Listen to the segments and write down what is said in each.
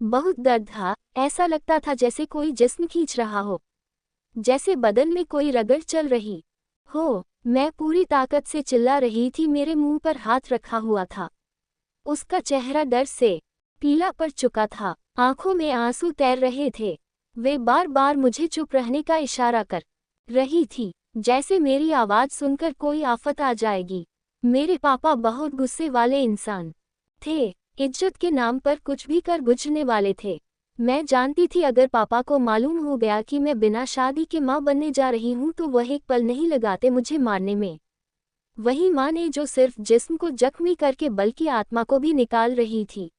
बहुत दर्द था, ऐसा लगता था जैसे कोई जिस्म खींच रहा हो, जैसे बदन में कोई रगड़ चल रही हो। मैं पूरी ताकत से चिल्ला रही थी, मेरे मुंह पर हाथ रखा हुआ था। उसका चेहरा डर से पीला पड़ चुका था, आंखों में आंसू तैर रहे थे। वे बार बार मुझे चुप रहने का इशारा कर रही थी, जैसे मेरी आवाज़ सुनकर कोई आफत आ जाएगी। मेरे पापा बहुत गुस्से वाले इंसान थे, इज्जत के नाम पर कुछ भी कर गुजरने वाले थे। मैं जानती थी अगर पापा को मालूम हो गया कि मैं बिना शादी के माँ बनने जा रही हूँ तो वह एक पल नहीं लगाते मुझे मारने में। वही माँ ने जो सिर्फ जिस्म को जख्मी करके बल्कि आत्मा को भी निकाल रही थी।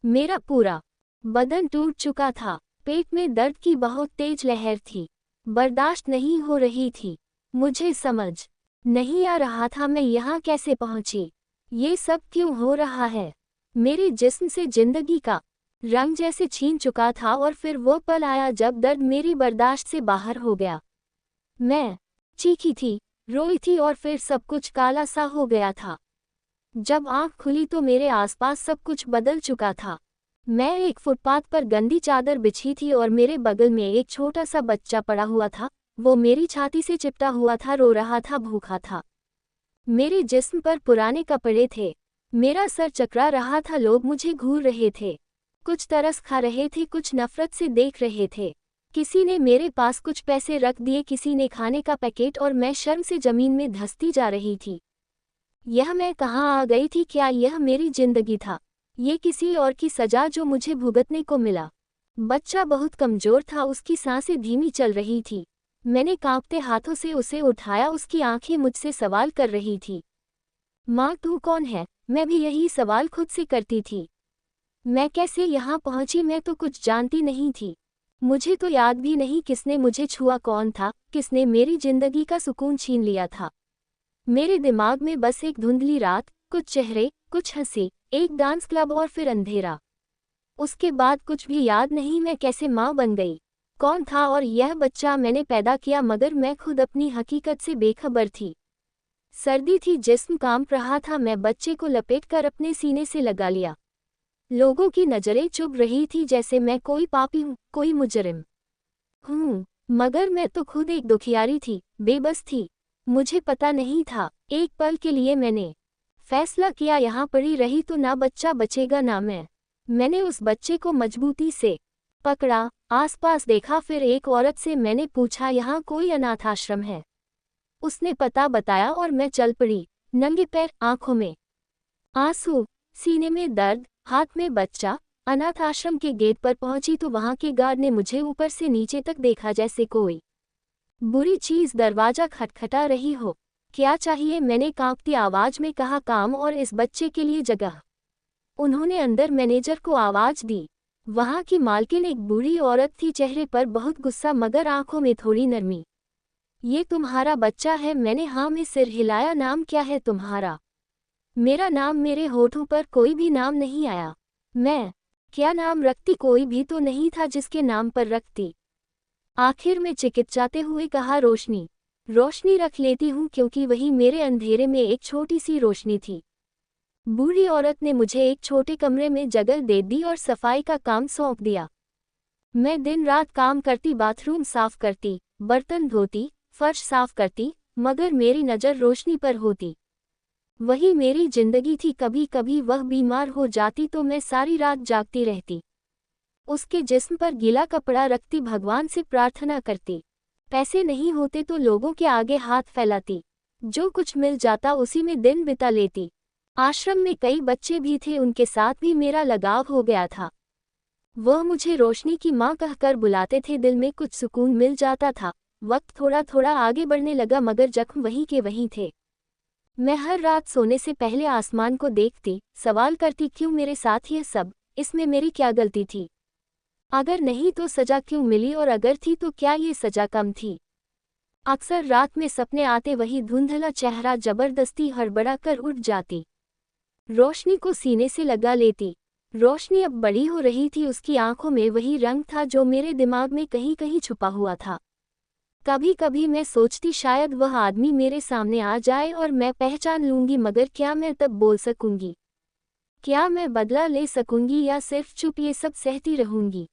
मेरा पूरा बदन टूट चुका था, पेट में दर्द की बहुत तेज लहर थी, बर्दाश्त नहीं हो रही थी। मुझे समझ नहीं आ रहा था मैं यहाँ कैसे पहुँची, ये सब क्यों हो रहा है। मेरे जिस्म से जिंदगी का रंग जैसे छीन चुका था और फिर वो पल आया जब दर्द मेरी बर्दाश्त से बाहर हो गया। मैं चीखी थी, रोई थी और फिर सब कुछ काला सा हो गया था। जब आँख खुली तो मेरे आसपास सब कुछ बदल चुका था। मैं एक फुटपाथ पर गंदी चादर बिछी थी और मेरे बगल में एक छोटा सा बच्चा पड़ा हुआ था। वो मेरी छाती से चिपटा हुआ था, रो रहा था, भूखा था। मेरे जिस्म पर पुराने कपड़े थे, मेरा सर चकरा रहा था, लोग मुझे घूर रहे थे, कुछ तरस खा रहे थे, कुछ नफरत से देख रहे थे। किसी ने मेरे पास कुछ पैसे रख दिए, किसी ने खाने का पैकेट, और मैं शर्म से जमीन में धंसती जा रही थी। यह मैं कहाँ आ गई थी? क्या यह मेरी जिंदगी था? ये किसी और की सजा जो मुझे भुगतने को मिला। बच्चा बहुत कमजोर था, उसकी सांसें धीमी चल रही थी। मैंने कांपते हाथों से उसे उठाया, उसकी आंखें मुझसे सवाल कर रही थी, माँ तू कौन है? मैं भी यही सवाल खुद से करती थी। मैं कैसे यहाँ पहुँची? मैं तो कुछ जानती नहीं थी। मुझे तो याद भी नहीं किसने मुझे छुआ, कौन था, किसने मेरी जिंदगी का सुकून छीन लिया था। मेरे दिमाग में बस एक धुंधली रात, कुछ चेहरे, कुछ हंसी, एक डांस क्लब और फिर अंधेरा। उसके बाद कुछ भी याद नहीं। मैं कैसे माँ बन गई, कौन था और यह बच्चा मैंने पैदा किया, मगर मैं खुद अपनी हकीकत से बेखबर थी। सर्दी थी, जिस्म कांप रहा था, मैं बच्चे को लपेटकर अपने सीने से लगा लिया। लोगों की नज़रें चुभ रही थी, जैसे मैं कोई पापी हूँ, कोई मुजरिम हूँ, मगर मैं तो खुद एक दुखियारी थी, बेबस थी। मुझे पता नहीं था। एक पल के लिए मैंने फैसला किया, यहाँ पड़ी रही तो ना बच्चा बचेगा ना मैं। मैंने उस बच्चे को मजबूती से पकड़ा, आसपास देखा, फिर एक औरत से मैंने पूछा यहाँ कोई अनाथ आश्रम है? उसने पता बताया और मैं चल पड़ी, नंगे पैर, आंखों में आंसू, सीने में दर्द, हाथ में बच्चा। अनाथ आश्रम के गेट पर पहुंची तो वहां के गार्ड ने मुझे ऊपर से नीचे तक देखा, जैसे कोई बुरी चीज दरवाजा खटखटा रही हो। क्या चाहिए? मैंने कांपती आवाज में कहा, काम और इस बच्चे के लिए जगह। उन्होंने अंदर मैनेजर को आवाज दी। वहां की मालकिन एक बूढ़ी औरत थी, चेहरे पर बहुत गुस्सा मगर आंखों में थोड़ी नरमी। ये तुम्हारा बच्चा है? मैंने हाँ में सिर हिलाया। नाम क्या है तुम्हारा? मेरा नाम, मेरे होठों पर कोई भी नाम नहीं आया। मैं क्या नाम रखती? कोई भी तो नहीं था जिसके नाम पर रखती। आखिर में चिकित्साते हुए कहा, रोशनी। रोशनी रख लेती हूँ, क्योंकि वही मेरे अंधेरे में एक छोटी सी रोशनी थी। बूढ़ी औरत ने मुझे एक छोटे कमरे में जगह दे दी और सफाई का काम सौंप दिया। मैं दिन रात काम करती, बाथरूम साफ करती, बर्तन धोती, फर्श साफ करती, मगर मेरी नज़र रोशनी पर होती। वही मेरी जिंदगी थी। कभी कभी वह बीमार हो जाती तो मैं सारी रात जागती रहती, उसके जिस्म पर गीला कपड़ा रखती, भगवान से प्रार्थना करती। पैसे नहीं होते तो लोगों के आगे हाथ फैलाती, जो कुछ मिल जाता उसी में दिन बिता लेती। आश्रम में कई बच्चे भी थे, उनके साथ भी मेरा लगाव हो गया था। वह मुझे रोशनी की माँ कहकर बुलाते थे, दिल में कुछ सुकून मिल जाता था। वक्त थोड़ा थोड़ा आगे बढ़ने लगा, मगर जख्म वहीं के वहीं थे। मैं हर रात सोने से पहले आसमान को देखती, सवाल करती, क्यों मेरे साथ यह सब? इसमें मेरी क्या गलती थी? अगर नहीं तो सजा क्यों मिली, और अगर थी तो क्या ये सजा कम थी? अक्सर रात में सपने आते, वही धुंधला चेहरा जबरदस्ती हड़बड़ा कर उठ जाती, रोशनी को सीने से लगा लेती। रोशनी अब बड़ी हो रही थी, उसकी आंखों में वही रंग था जो मेरे दिमाग में कहीं कहीं छुपा हुआ था। कभी कभी मैं सोचती, शायद वह आदमी मेरे सामने आ जाए और मैं पहचान लूंगी, मगर क्या मैं तब बोल सकूंगी? क्या मैं बदला ले सकूंगी या सिर्फ चुप ये सब सहती रहूंगी?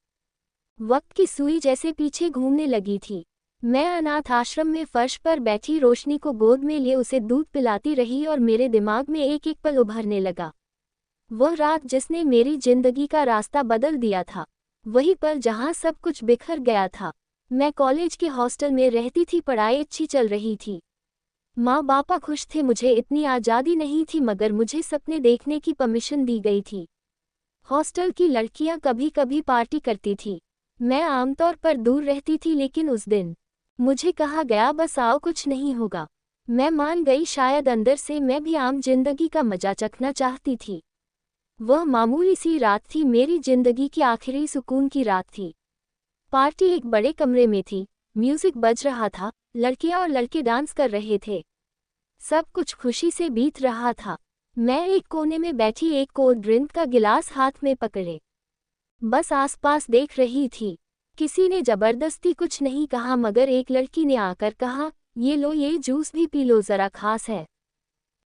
वक्त की सुई जैसे पीछे घूमने लगी थी। मैं अनाथ आश्रम में फर्श पर बैठी रोशनी को गोद में लिए उसे दूध पिलाती रही और मेरे दिमाग में एक एक पल उभरने लगा। वह रात जिसने मेरी जिंदगी का रास्ता बदल दिया था, वही पल जहां सब कुछ बिखर गया था। मैं कॉलेज के हॉस्टल में रहती थी, पढ़ाई अच्छी चल रही थी, माँ बापा खुश थे, मुझे इतनी आज़ादी नहीं थी मगर मुझे सपने देखने की परमिशन दी गई थी। हॉस्टल की लड़कियां कभी कभी पार्टी करती थी, मैं आमतौर पर दूर रहती थी, लेकिन उस दिन मुझे कहा गया बस आओ, कुछ नहीं होगा। मैं मान गई, शायद अंदर से मैं भी आम जिंदगी का मजा चखना चाहती थी। वह मामूली सी रात थी, मेरी जिंदगी की आखिरी सुकून की रात थी। पार्टी एक बड़े कमरे में थी, म्यूजिक बज रहा था, लड़कियां और लड़के डांस कर रहे थे, सब कुछ खुशी से बीत रहा था। मैं एक कोने में बैठी एक कोल्ड ड्रिंक का गिलास हाथ में पकड़े बस आसपास देख रही थी। किसी ने जबरदस्ती कुछ नहीं कहा मगर एक लड़की ने आकर कहा, ये लो, ये जूस भी पी लो, जरा खास है।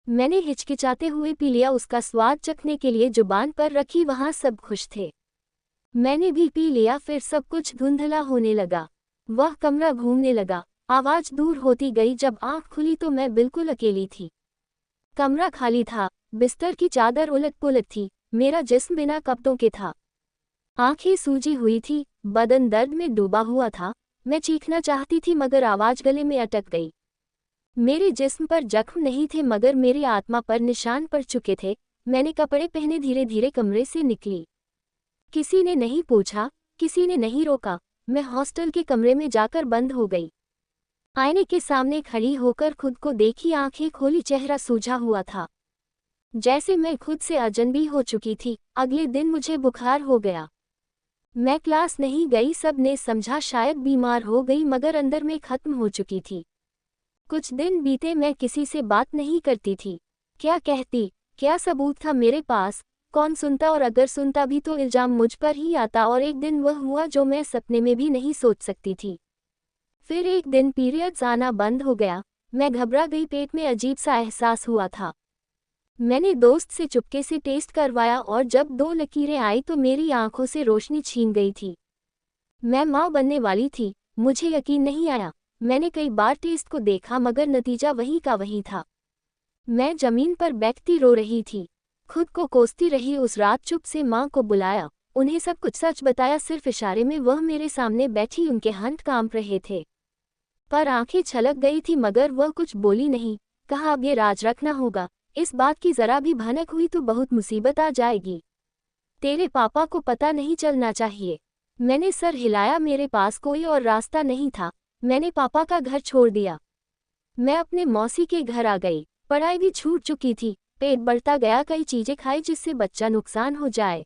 मैंने हिचकिचाते हुए पी लिया, उसका स्वाद चखने के लिए जुबान पर रखी, वहां सब खुश थे, मैंने भी पी लिया। फिर सब कुछ धुंधला होने लगा, वह कमरा घूमने लगा, आवाज दूर होती गई। जब आंख खुली तो मैं बिल्कुल अकेली थी। कमरा खाली था, बिस्तर की चादर उलट पुलट थी, मेरा जिस्म बिना कपड़ों के था, आंखें सूजी हुई थी, बदन दर्द में डूबा हुआ था। मैं चीखना चाहती थी मगर आवाज गले में अटक गई। मेरे जिस्म पर जख्म नहीं थे मगर मेरी आत्मा पर निशान पड़ चुके थे। मैंने कपड़े पहने धीरे धीरे कमरे से निकली। किसी ने नहीं पूछा, किसी ने नहीं रोका। मैं हॉस्टल के कमरे में जाकर बंद हो गई। आईने के सामने खड़ी होकर खुद को देखी, आंखें खोली, चेहरा सूझा हुआ था, जैसे मैं खुद से अजनबी हो चुकी थी। अगले दिन मुझे बुखार हो गया, मैं क्लास नहीं गई। सब ने समझा शायद बीमार हो गई मगर अंदर में खत्म हो चुकी थी। कुछ दिन बीते, मैं किसी से बात नहीं करती थी। क्या कहती, क्या सबूत था मेरे पास? कौन सुनता? और अगर सुनता भी तो इल्जाम मुझ पर ही आता। और एक दिन वह हुआ जो मैं सपने में भी नहीं सोच सकती थी। फिर एक दिन पीरियड्स आना बंद हो गया। मैं घबरा गई, पेट में अजीब सा एहसास हुआ था। मैंने दोस्त से चुपके से टेस्ट करवाया और जब 2 लकीरें आई तो मेरी आंखों से रोशनी छीन गई थी। मैं माँ बनने वाली थी, मुझे यकीन नहीं आया। मैंने कई बार टेस्ट को देखा मगर नतीजा वही का वही था। मैं जमीन पर बैठती रो रही थी, खुद को कोसती रही। उस रात चुप से माँ को बुलाया, उन्हें सब कुछ सच बताया। सिर्फ इशारे में वह मेरे सामने बैठी, उनके हाथ कांप रहे थे पर आंखें छलक गई थी मगर वह कुछ बोली नहीं। कहा, अब ये राज रखना होगा, इस बात की जरा भी भनक हुई तो बहुत मुसीबत आ जाएगी। तेरे पापा को पता नहीं चलना चाहिए। मैंने सर हिलाया, मेरे पास कोई और रास्ता नहीं था। मैंने पापा का घर छोड़ दिया, मैं अपने मौसी के घर आ गई। पढ़ाई भी छूट चुकी थी, पेट बढ़ता गया। कई चीजें खाई जिससे बच्चा नुकसान हो जाए,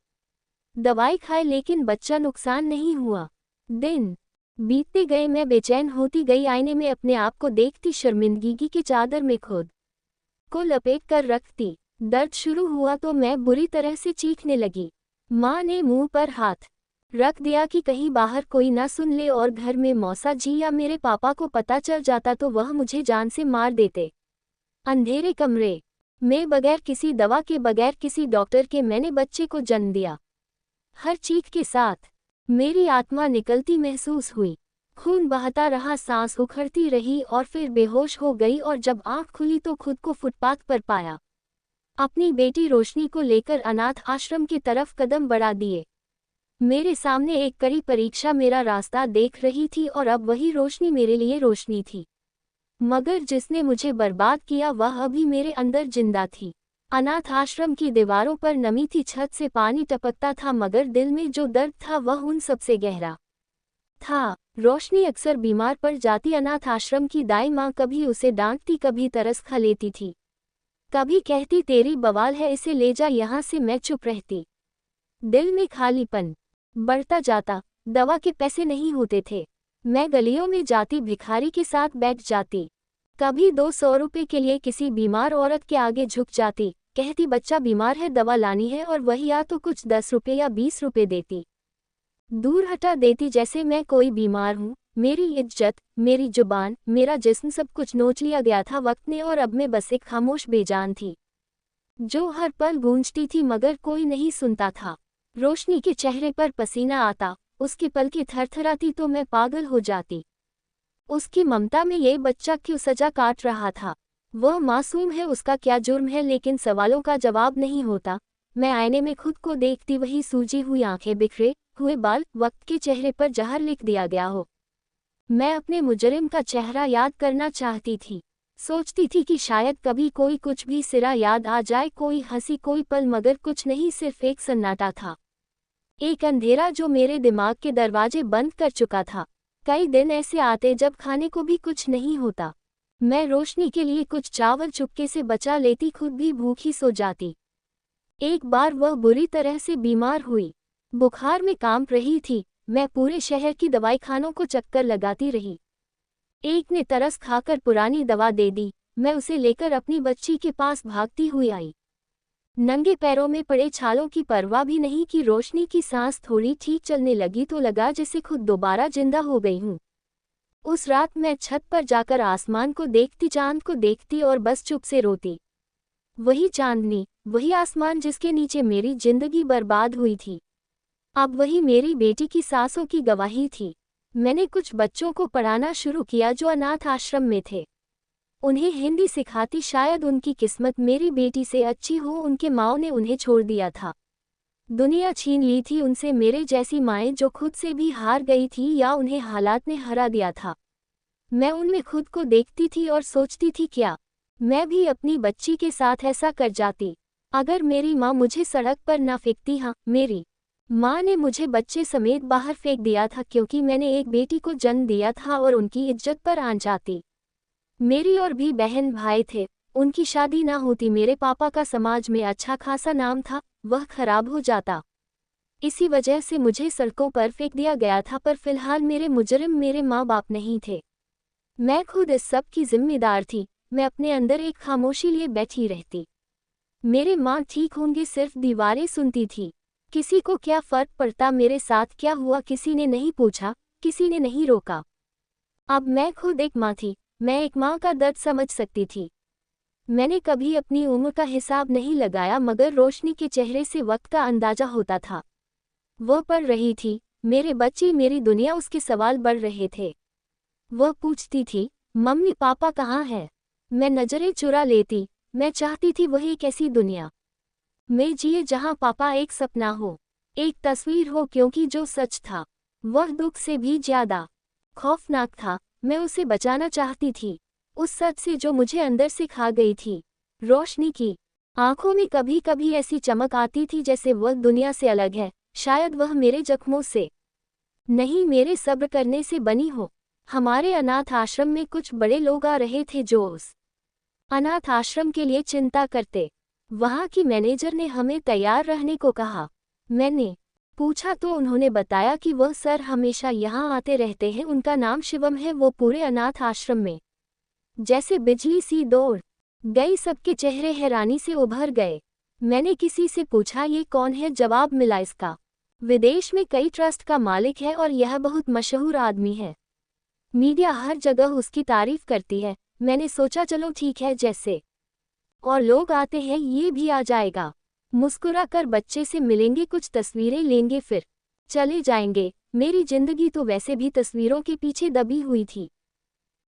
दवाई खाए लेकिन बच्चा नुकसान नहीं हुआ। दिन बीतते गए, मैं बेचैन होती गई, आईने में अपने आप को देखती, शर्मिंदगी की चादर में खुद को लपेट कर रखती। दर्द शुरू हुआ तो मैं बुरी तरह से चीखने लगी। माँ ने मुंह पर हाथ रख दिया कि कहीं बाहर कोई ना सुन ले, और घर में मौसा जी या मेरे पापा को पता चल जाता तो वह मुझे जान से मार देते। अंधेरे कमरे में बगैर किसी दवा के, बगैर किसी डॉक्टर के मैंने बच्चे को जन्म दिया। हर चीख के साथ मेरी आत्मा निकलती महसूस हुई, खून बहता रहा, सांस उखड़ती रही और फिर बेहोश हो गई। और जब आंख खुली तो खुद को फुटपाथ पर पाया, अपनी बेटी रोशनी को लेकर अनाथ आश्रम की तरफ कदम बढ़ा दिए। मेरे सामने एक कड़ी परीक्षा मेरा रास्ता देख रही थी और अब वही रोशनी मेरे लिए रोशनी थी। मगर जिसने मुझे बर्बाद किया वह अभी मेरे अंदर जिंदा थी। अनाथ आश्रम की दीवारों पर नमी थी, छत से पानी टपकता था मगर दिल में जो दर्द था वह उन सबसे गहरा था। रोशनी अक्सर बीमार पड़ जाती, अनाथ आश्रम की दाई माँ कभी उसे डांटती, कभी तरस खा लेती थी, कभी कहती तेरी बवाल है, इसे ले जा यहाँ से। मैं चुप रहती। दिल में खालीपन बढ़ता जाता। दवा के पैसे नहीं होते थे, मैं गलियों में जाती, भिखारी के साथ बैठ जाती, कभी 200 रुपये के लिए किसी बीमार औरत के आगे झुक जाती, कहती बच्चा बीमार है, दवा लानी है, और वही या तो कुछ 10 रुपये या 20 रुपये देती, दूर हटा देती जैसे मैं कोई बीमार हूँ। मेरी इज्जत, मेरी जुबान, मेरा जिस्म, सब कुछ नोच लिया गया था वक्त ने, और अब मैं बस एक खामोश बेजान थी। जो हर पल गूंजती थी मगर कोई नहीं सुनता था। रोशनी के चेहरे पर पसीना आता, उसकी पलकें थरथराती तो मैं पागल हो जाती। उसकी ममता में ये बच्चा क्यों सजा काट रहा था? वह मासूम है, उसका क्या जुर्म है? लेकिन सवालों का जवाब नहीं होता। मैं आईने में खुद को देखती, वही सूजी हुई आंखें, बिखरे हुए बाल, वक्त के चेहरे पर जहर लिख दिया गया हो। मैं अपने मुजरिम का चेहरा याद करना चाहती थी। सोचती थी कि शायद कभी कोई कुछ भी सिरा याद आ जाए, कोई हंसी, कोई पल, मगर कुछ नहीं, सिर्फ एक सन्नाटा था। एक अंधेरा जो मेरे दिमाग के दरवाजे बंद कर चुका था। कई दिन ऐसे आते जब खाने को भी कुछ नहीं होता। मैं रोशनी के लिए कुछ चावल चुपके से बचा लेती, खुद भी भूखी सो जाती। एक बार वह बुरी तरह से बीमार हुई, बुखार में कांप रही थी। मैं पूरे शहर की दवाईखानों को चक्कर लगाती रही। एक ने तरस खाकर पुरानी दवा दे दी। मैं उसे लेकर अपनी बच्ची के पास भागती हुई आई। नंगे पैरों में पड़े छालों की परवाह भी नहीं की। रोशनी की सांस थोड़ी ठीक चलने लगी तो लगा जैसे खुद दोबारा जिंदा हो गई हूँ। उस रात मैं छत पर जाकर आसमान को देखती, चांद को देखती और बस चुप से रोती। वही चांदनी, वही आसमान जिसके नीचे मेरी जिंदगी बर्बाद हुई थी, अब वही मेरी बेटी की सांसों की गवाही थी। मैंने कुछ बच्चों को पढ़ाना शुरू किया जो अनाथ आश्रम में थे। उन्हें हिंदी सिखाती, शायद उनकी किस्मत मेरी बेटी से अच्छी हो। उनके माँओं ने उन्हें छोड़ दिया था। दुनिया छीन ली थी उनसे, मेरे जैसी माएँ जो खुद से भी हार गई थी या उन्हें हालात ने हरा दिया था। मैं उनमें खुद को देखती थी और सोचती थी, क्या मैं भी अपनी बच्ची के साथ ऐसा कर जाती? अगर मेरी माँ मुझे सड़क पर न फेंकती। हाँ, मेरी माँ ने मुझे बच्चे समेत बाहर फेंक दिया था क्योंकि मैंने एक बेटी को जन्म दिया था और उनकी इज्जत पर आन जाती। मेरी और भी बहन भाई थे, उनकी शादी ना होती। मेरे पापा का समाज में अच्छा खासा नाम था, वह खराब हो जाता। इसी वजह से मुझे सड़कों पर फेंक दिया गया था। पर फिलहाल मेरे मुजरिम मेरे माँ बाप नहीं थे। मैं खुद इस सब की जिम्मेदार थी। मैं अपने अंदर एक खामोशी लिए बैठी रहती। मेरे माँ ठीक होंगे, सिर्फ दीवारें सुनती थी। किसी को क्या फर्क पड़ता मेरे साथ क्या हुआ? किसी ने नहीं पूछा, किसी ने नहीं रोका। अब मैं खुद एक माँ थी, मैं एक माँ का दर्द समझ सकती थी। मैंने कभी अपनी उम्र का हिसाब नहीं लगाया, मगर रोशनी के चेहरे से वक्त का अंदाजा होता था। वह पढ़ रही थी, मेरे बच्चे, मेरी दुनिया, उसके सवाल बढ़ रहे थे। वह पूछती थी, मम्मी पापा कहाँ हैं? मैं नजरें चुरा लेती। मैं चाहती थी वह एक ऐसी दुनिया में जिए जहां पापा एक सपना हो, एक तस्वीर हो, क्योंकि जो सच था वह दुख से भी ज्यादा खौफनाक था। मैं उसे बचाना चाहती थी, उस सच से जो मुझे अंदर से खा गई थी। रोशनी की आंखों में कभी कभी ऐसी चमक आती थी जैसे वह दुनिया से अलग है। शायद वह मेरे जख्मों से नहीं, मेरे सब्र करने से बनी हो। हमारे अनाथ आश्रम में कुछ बड़े लोग आ रहे थे जो उस अनाथ आश्रम के लिए चिंता करते। वहाँ की मैनेजर ने हमें तैयार रहने को कहा। मैंने पूछा तो उन्होंने बताया कि वह सर हमेशा यहाँ आते रहते हैं, उनका नाम शिवम है। वो पूरे अनाथ आश्रम में जैसे बिजली सी दौड़ गई, सबके चेहरे हैरानी से उभर गए। मैंने किसी से पूछा ये कौन है? जवाब मिला, इसका विदेश में कई ट्रस्ट का मालिक है और यह बहुत मशहूर आदमी है। मीडिया हर जगह उसकी तारीफ करती है। मैंने सोचा चलो ठीक है, जैसे और लोग आते हैं ये भी आ जाएगा। मुस्कुरा कर बच्चे से मिलेंगे, कुछ तस्वीरें लेंगे, फिर चले जाएंगे। मेरी जिंदगी तो वैसे भी तस्वीरों के पीछे दबी हुई थी,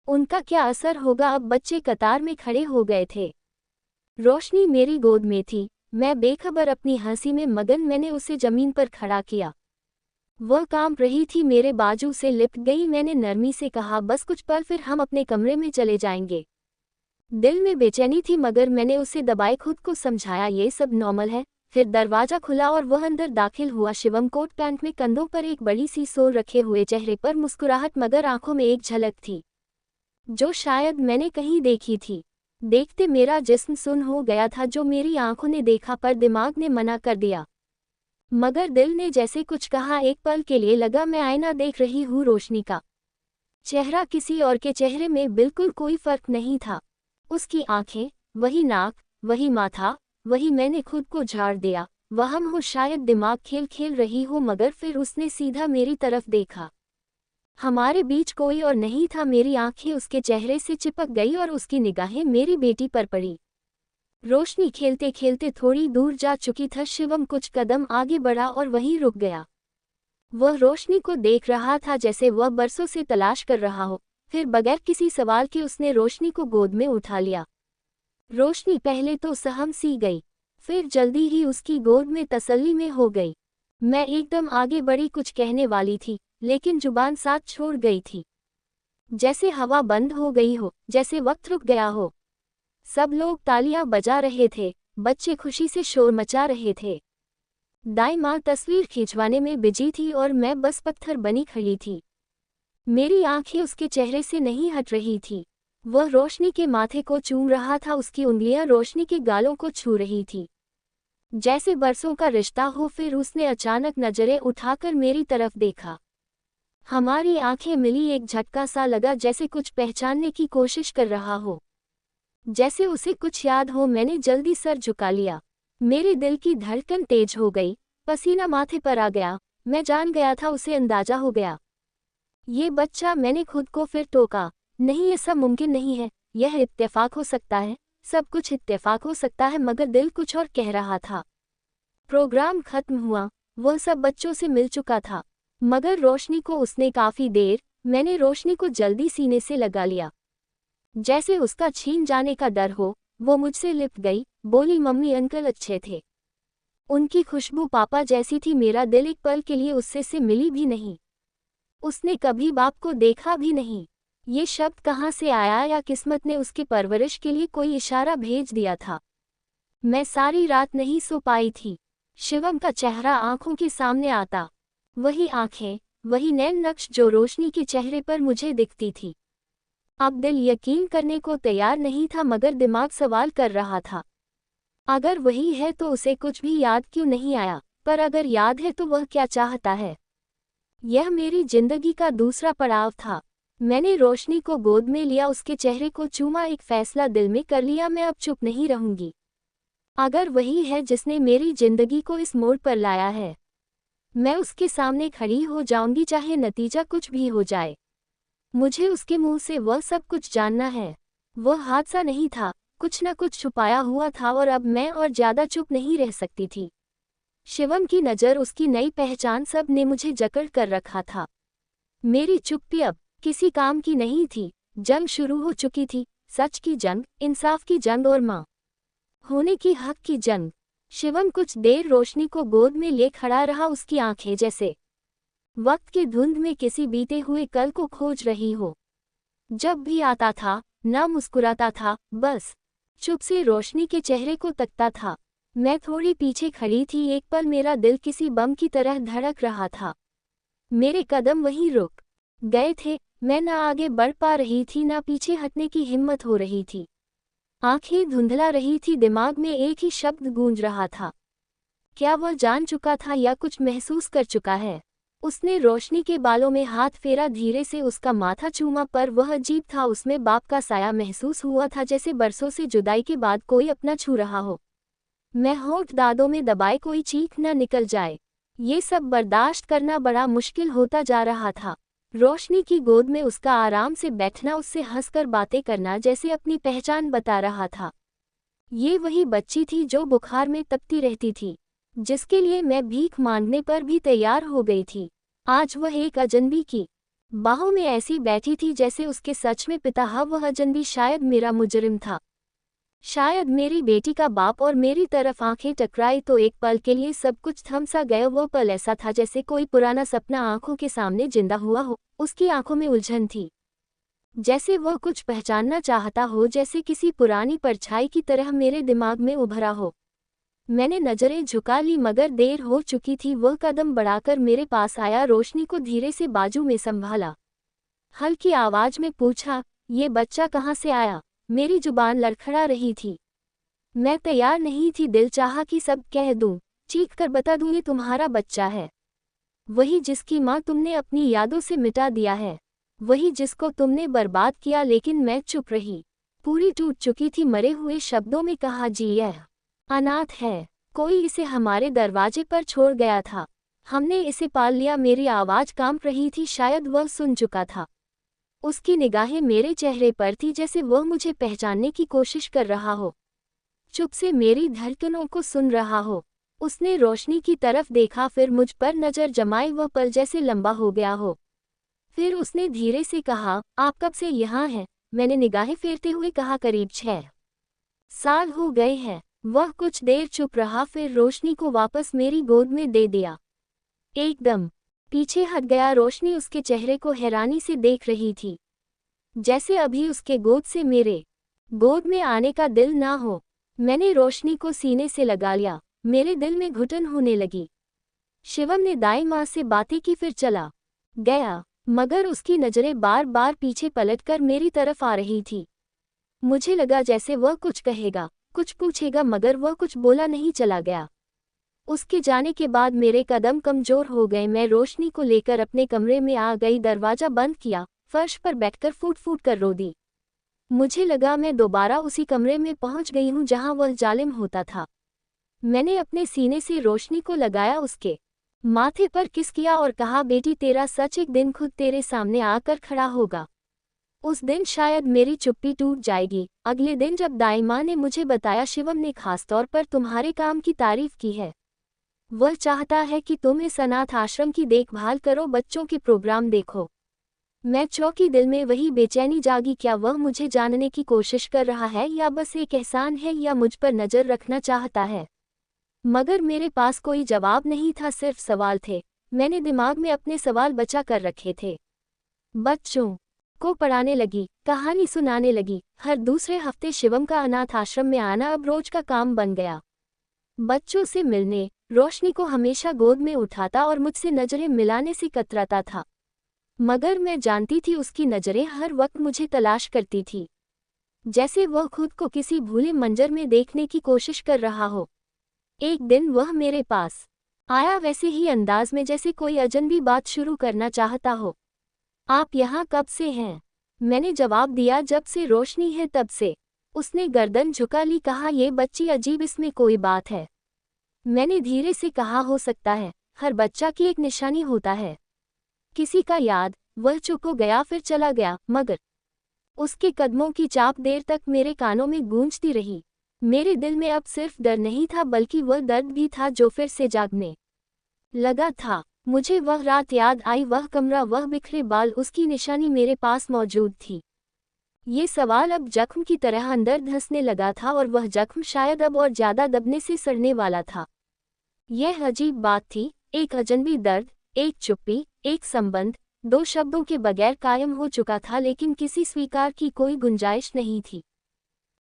उनका क्या असर होगा? अब बच्चे कतार में खड़े हो गए थे। रोशनी मेरी गोद में थी, मैं बेखबर अपनी हंसी में मगन। मैंने उसे जमीन पर खड़ा किया, वह कांप रही थी, मेरे बाजू से लिपट गई। मैंने नरमी से कहा, बस कुछ पल, फिर हम अपने कमरे में चले जाएंगे। दिल में बेचैनी थी मगर मैंने उसे दबाए, खुद को समझाया ये सब नॉर्मल है। फिर दरवाजा खुला और वह अंदर दाखिल हुआ। शिवम कोट पैंट में, कंधों पर एक बड़ी सी सोल रखे हुए, चेहरे पर मुस्कुराहट मगर आंखों में एक झलक थी जो शायद मैंने कहीं देखी थी। देखते मेरा जिस्म सुन्न हो गया था। जो मेरी आंखों ने देखा पर दिमाग ने मना कर दिया, मगर दिल ने जैसे कुछ कहा। एक पल के लिए लगा मैं आईना देख रही हूँ। रोशनी का चेहरा किसी और के चेहरे में बिल्कुल कोई फर्क नहीं था। उसकी आंखें, वही नाक, वही माथा, वही। मैंने खुद को झाड़ दिया। वहम हो शायद, दिमाग खेल खेल रही हो, मगर फिर उसने सीधा मेरी तरफ देखा। हमारे बीच कोई और नहीं था। मेरी आंखें उसके चेहरे से चिपक गई और उसकी निगाहें मेरी बेटी पर पड़ी। रोशनी खेलते खेलते थोड़ी दूर जा चुकी था। शिवम कुछ कदम आगे बढ़ा और वहीं रुक गया। वह रोशनी को देख रहा था जैसे वह बरसों से तलाश कर रहा हो। फिर बगैर किसी सवाल के उसने रोशनी को गोद में उठा लिया। रोशनी पहले तो सहम सी गई, फिर जल्दी ही उसकी गोद में तसल्ली में हो गई। मैं एकदम आगे बढ़ी, कुछ कहने वाली थी, लेकिन जुबान साथ छोड़ गई थी। जैसे हवा बंद हो गई हो, जैसे वक्त रुक गया हो। सब लोग तालियां बजा रहे थे, बच्चे खुशी से शोर मचा रहे थे। दाई माँ तस्वीर खिंचवाने में बिजी थी और मैं बस पत्थर बनी खड़ी थी। मेरी आंखें उसके चेहरे से नहीं हट रही थी। वह रोशनी के माथे को चूम रहा था, उसकी उंगलियां रोशनी के गालों को छू रही थी। जैसे बरसों का रिश्ता हो। फिर उसने अचानक नजरें उठाकर मेरी तरफ देखा। हमारी आंखें मिली, एक झटका सा लगा, जैसे कुछ पहचानने की कोशिश कर रहा हो, जैसे उसे कुछ याद हो। मैंने जल्दी सर झुका लिया। मेरे दिल की धड़कन तेज हो गई, पसीना माथे पर आ गया। मैं जान गया था, उसे अंदाजा हो गया। ये बच्चा, मैंने खुद को फिर टोका। नहीं, ऐसा मुमकिन नहीं है। यह इत्तेफाक हो सकता है, सब कुछ इत्तेफाक हो सकता है, मगर दिल कुछ और कह रहा था। प्रोग्राम खत्म हुआ, वह सब बच्चों से मिल चुका था, मगर रोशनी को उसने काफी देर। मैंने रोशनी को जल्दी सीने से लगा लिया, जैसे उसका छीन जाने का डर हो। वो मुझसे लिपट गई, बोली, मम्मी अंकल अच्छे थे। उनकी खुशबू पापा जैसी थी। मेरा दिल एक पल के लिए उससे से मिली भी नहीं। उसने कभी बाप को देखा भी नहीं। ये शब्द कहाँ से आया, या किस्मत ने उसकी परवरिश के लिए कोई इशारा भेज दिया था। मैं सारी रात नहीं सो पाई थी। शिवम का चेहरा आंखों के सामने आता, वही आंखें, वही नैन नक्श जो रोशनी के चेहरे पर मुझे दिखती थी। अब दिल यकीन करने को तैयार नहीं था, मगर दिमाग सवाल कर रहा था। अगर वही है तो उसे कुछ भी याद क्यों नहीं आया? पर अगर याद है तो वह क्या चाहता है? यह मेरी जिंदगी का दूसरा पड़ाव था। मैंने रोशनी को गोद में लिया, उसके चेहरे को चूमा, एक फैसला दिल में कर लिया, मैं अब चुप नहीं रहूंगी। अगर वही है जिसने मेरी जिंदगी को इस मोड़ पर लाया है, मैं उसके सामने खड़ी हो जाऊंगी, चाहे नतीजा कुछ भी हो जाए। मुझे उसके मुंह से वह सब कुछ जानना है। वह हादसा नहीं था, कुछ न कुछ छुपाया हुआ था, और अब मैं और ज्यादा चुप नहीं रह सकती थी। शिवम की नज़र, उसकी नई पहचान, सब ने मुझे जकड़ कर रखा था। मेरी चुप्पी अब किसी काम की नहीं थी। जंग शुरू हो चुकी थी, सच की जंग, इंसाफ की जंग और मां होने की हक की जंग। शिवम कुछ देर रोशनी को गोद में ले खड़ा रहा, उसकी आंखें जैसे वक्त की धुंध में किसी बीते हुए कल को खोज रही हो। जब भी आता था, ना मुस्कुराता था, बस चुप से रोशनी के चेहरे को तकता था। मैं थोड़ी पीछे खड़ी थी, एक पल मेरा दिल किसी बम की तरह धड़क रहा था। मेरे कदम वहीं रुक गए थे। मैं ना आगे बढ़ पा रही थी, ना पीछे हटने की हिम्मत हो रही थी। आंखें धुंधला रही थी, दिमाग में एक ही शब्द गूंज रहा था, क्या वह जान चुका था या कुछ महसूस कर चुका है? उसने रोशनी के बालों में हाथ फेरा, धीरे से उसका माथा चूमा, पर वह अजीब था। उसमें बाप का साया महसूस हुआ था, जैसे बरसों से जुदाई के बाद कोई अपना छू रहा हो। मैं होंठ दांतों में दबाए, कोई चीख न निकल जाए। ये सब बर्दाश्त करना बड़ा मुश्किल होता जा रहा था। रोशनी की गोद में उसका आराम से बैठना, उससे हंसकर बातें करना, जैसे अपनी पहचान बता रहा था। ये वही बच्ची थी जो बुखार में तपती रहती थी, जिसके लिए मैं भीख मांगने पर भी तैयार हो गई थी। आज वह एक अजनबी की बाहों में ऐसी बैठी थी जैसे उसके सच में पिता। वह अजनबी शायद मेरा मुजरिम था, शायद मेरी बेटी का बाप। और मेरी तरफ आंखें टकराई तो एक पल के लिए सब कुछ थम सा गया। वो पल ऐसा था जैसे कोई पुराना सपना आंखों के सामने जिंदा हुआ हो। उसकी आंखों में उलझन थी, जैसे वह कुछ पहचानना चाहता हो, जैसे किसी पुरानी परछाई की तरह मेरे दिमाग में उभरा हो। मैंने नजरें झुका ली, मगर देर हो चुकी थी। वह कदम बढ़ाकर मेरे पास आया, रोशनी को धीरे से बाजू में संभाला, हल्की आवाज में पूछा, ये बच्चा कहाँ से आया? मेरी जुबान लड़खड़ा रही थी। मैं तैयार नहीं थी, दिल चाहा कि सब कह दूं, चीख कर बता दूं, ये तुम्हारा बच्चा है। वही जिसकी माँ तुमने अपनी यादों से मिटा दिया है, वही जिसको तुमने बर्बाद किया। लेकिन मैं चुप रही, पूरी टूट चुकी थी। मरे हुए शब्दों में कहा, जी यह अनाथ है, कोई इसे हमारे दरवाजे पर छोड़ गया था, हमने इसे पाल लिया। मेरी आवाज कांप रही थी, शायद वह सुन चुका था। उसकी निगाहें मेरे चेहरे पर थी, जैसे वह मुझे पहचानने की कोशिश कर रहा हो। चुप से मेरी धड़कनों को सुन रहा हो। उसने रोशनी की तरफ देखा, फिर मुझ पर नजर जमाई, वह पल जैसे लंबा हो गया हो। फिर उसने धीरे से कहा, आप कब से यहाँ हैं? मैंने निगाहें फेरते हुए कहा, करीब 6 साल हो गए हैं। वह कुछ देर चुप रहा, फिर रोशनी को वापस मेरी गोद में दे दिया। एकदम पीछे हट गया। रोशनी उसके चेहरे को हैरानी से देख रही थी, जैसे अभी उसके गोद से मेरे गोद में आने का दिल ना हो। मैंने रोशनी को सीने से लगा लिया, मेरे दिल में घुटन होने लगी। शिवम ने दाई माँ से बातें की, फिर चला गया, मगर उसकी नजरें बार बार पीछे पलटकर मेरी तरफ आ रही थी। मुझे लगा जैसे वह कुछ कहेगा, कुछ पूछेगा, मगर वह कुछ बोला नहीं, चला गया। उसके जाने के बाद मेरे कदम कमजोर हो गए। मैं रोशनी को लेकर अपने कमरे में आ गई, दरवाजा बंद किया, फर्श पर बैठकर फूट फूट कर रो दी। मुझे लगा मैं दोबारा उसी कमरे में पहुंच गई हूं जहां वह जालिम होता था। मैंने अपने सीने से रोशनी को लगाया, उसके माथे पर किस किया और कहा, बेटी तेरा सच एक दिन खुद तेरे सामने आकर खड़ा होगा। उस दिन शायद मेरी चुप्पी टूट जाएगी। अगले दिन जब दाई माँ ने मुझे बताया, शिवम ने खासतौर पर तुम्हारे काम की तारीफ की है। वह चाहता है कि तुम इस अनाथ आश्रम की देखभाल करो, बच्चों के प्रोग्राम देखो। मैं चौंकी, दिल में वही बेचैनी जागी, क्या वह मुझे जानने की कोशिश कर रहा है या बस एक एहसान है, या मुझ पर नजर रखना चाहता है? मगर मेरे पास कोई जवाब नहीं था, सिर्फ सवाल थे। मैंने दिमाग में अपने सवाल बचा कर रखे थे। बच्चों को पढ़ाने लगी, कहानी सुनाने लगी। हर दूसरे हफ्ते शिवम का अनाथ आश्रम में आना अब रोज का काम बन गया। बच्चों से मिलने, रोशनी को हमेशा गोद में उठाता और मुझसे नजरें मिलाने से कतराता था, मगर मैं जानती थी उसकी नजरें हर वक्त मुझे तलाश करती थी, जैसे वह खुद को किसी भूले मंजर में देखने की कोशिश कर रहा हो। एक दिन वह मेरे पास आया, वैसे ही अंदाज में जैसे कोई अजनबी बात शुरू करना चाहता हो। आप यहाँ कब से हैं? मैंने जवाब दिया, जब से रोशनी है तब से। उसने गर्दन झुका ली, कहा, ये बच्ची अजीब, इसमें कोई बात है? मैंने धीरे से कहा, हो सकता है, हर बच्चा की एक निशानी होता है, किसी का याद। वह चुप हो गया, फिर चला गया, मगर उसके कदमों की चाप देर तक मेरे कानों में गूंजती रही। मेरे दिल में अब सिर्फ डर नहीं था, बल्कि वह दर्द भी था जो फिर से जागने लगा था। मुझे वह रात याद आई, वह कमरा, वह बिखरे बाल, उसकी निशानी मेरे पास मौजूद थी। ये सवाल अब जख्म की तरह अंदर धंसने लगा था, और वह जख्म शायद अब और ज्यादा दबने से सड़ने वाला था। यह अजीब बात थी, एक अजनबी दर्द, एक चुप्पी, एक संबंध, दो शब्दों के बगैर कायम हो चुका था, लेकिन किसी स्वीकार की कोई गुंजाइश नहीं थी।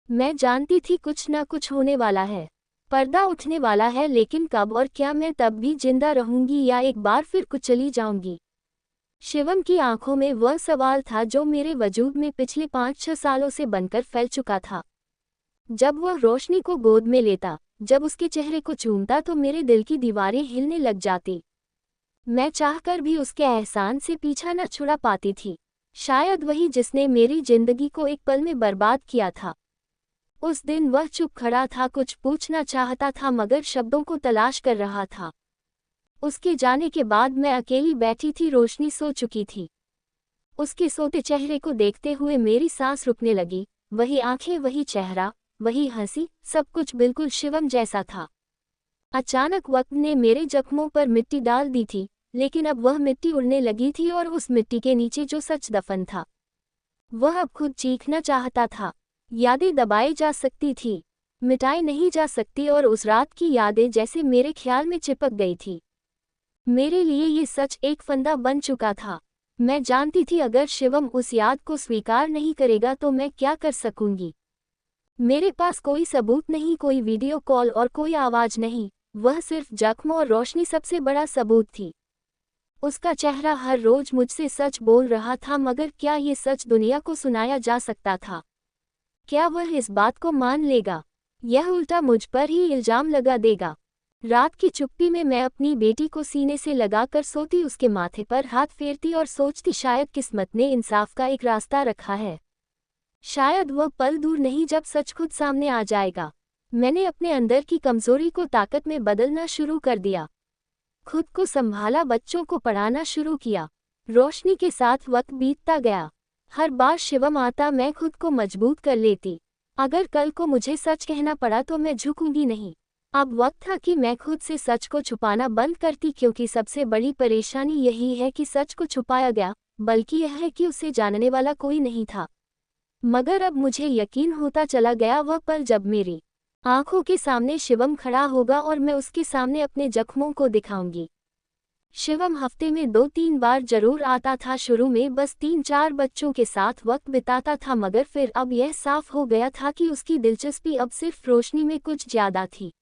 मैं जानती थी कुछ ना कुछ होने वाला है, पर्दा उठने वाला है, लेकिन कब और क्या? मैं तब भी जिंदा रहूंगी या एक बार फिर कुचली जाऊंगी? शिवम की आंखों में वह सवाल था जो मेरे वजूद में पिछले 5-6 सालों से बनकर फैल चुका था। जब वह रोशनी को गोद में लेता, जब उसके चेहरे को चूमता, तो मेरे दिल की दीवारें हिलने लग जाती। मैं चाहकर भी उसके एहसान से पीछा न छुड़ा पाती थी। शायद वही जिसने मेरी जिंदगी को एक पल में बर्बाद किया था। उस दिन वह चुप खड़ा था, कुछ पूछना चाहता था मगर शब्दों को तलाश कर रहा था। उसके जाने के बाद मैं अकेली बैठी थी, रोशनी सो चुकी थी। उसके सोते चेहरे को देखते हुए मेरी सांस रुकने लगी। वही आंखें, वही चेहरा, वही हंसी, सब कुछ बिल्कुल शिवम जैसा था। अचानक वक्त ने मेरे जख्मों पर मिट्टी डाल दी थी, लेकिन अब वह मिट्टी उड़ने लगी थी, और उस मिट्टी के नीचे जो सच दफन था, वह अब खुद चीखना चाहता था। यादें दबाई जा सकती थी, मिटाई नहीं जा सकती, और उस रात की यादें जैसे मेरे ख्याल में चिपक गई थी। मेरे लिए ये सच एक फंदा बन चुका था। मैं जानती थी अगर शिवम उस याद को स्वीकार नहीं करेगा तो मैं क्या कर सकूंगी। मेरे पास कोई सबूत नहीं, कोई वीडियो कॉल और कोई आवाज नहीं, वह सिर्फ जख्म और रोशनी सबसे बड़ा सबूत थी। उसका चेहरा हर रोज मुझसे सच बोल रहा था, मगर क्या ये सच दुनिया को सुनाया जा सकता था? क्या वह इस बात को मान लेगा, यह उल्टा मुझ पर ही इल्जाम लगा देगा? रात की चुप्पी में मैं अपनी बेटी को सीने से लगाकर सोती, उसके माथे पर हाथ फेरती और सोचती, शायद किस्मत ने इंसाफ का एक रास्ता रखा है। शायद वह पल दूर नहीं जब सच खुद सामने आ जाएगा। मैंने अपने अंदर की कमजोरी को ताकत में बदलना शुरू कर दिया। खुद को संभाला, बच्चों को पढ़ाना शुरू किया। रोशनी के साथ वक्त बीतता गया। हर बार शिवम आता मैं खुद को मजबूत कर लेती। अगर कल को मुझे सच कहना पड़ा तो मैं झुकूंगी नहीं। अब वक्त था कि मैं खुद से सच को छुपाना बंद करती, क्योंकि सबसे बड़ी परेशानी यही है कि सच को छुपाया गया, बल्कि यह है कि उसे जानने वाला कोई नहीं था। मगर अब मुझे यकीन होता चला गया वह पल जब मेरी आंखों के सामने शिवम खड़ा होगा और मैं उसके सामने अपने जख्मों को दिखाऊंगी। शिवम हफ्ते में 2-3 बार जरूर आता था। शुरू में बस 3-4 बच्चों के साथ वक्त बिताता था, मगर फिर अब यह साफ हो गया था कि उसकी दिलचस्पी अब सिर्फ रोशनी में कुछ ज्यादा थी।